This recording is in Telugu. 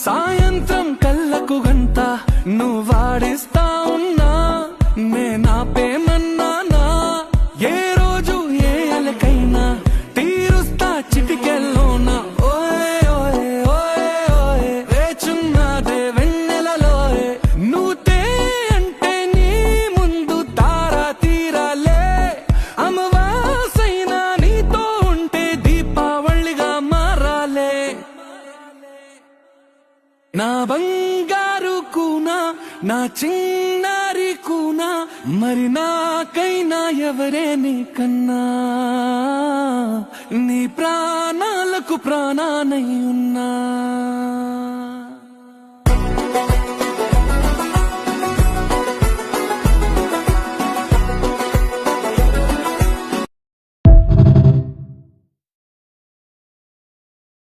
సాయంత్రం కళ్ళకు గంట నువ్వు వాడిస్తా ఉన్నా నేనాపేమన్నానా ఏ రోజు ఏ అలకైనా తీరుస్తా చిటికెల్లోనా ఓయే ఓయే ఓయే ఓయే వేచున్నదే వెన్నెలలోయే నువ్వుతే అంటే నీ ముందు తారా తీరాలే అమవాసైనా నీతో ఉంటే దీపావళిగా మారాలే నా బంగారు కూనా నా చిన్నారి కూనా మరి నాకైనా ఎవరే నీకన్నా నీ ప్రాణాలకు ప్రాణానై ఉన్నా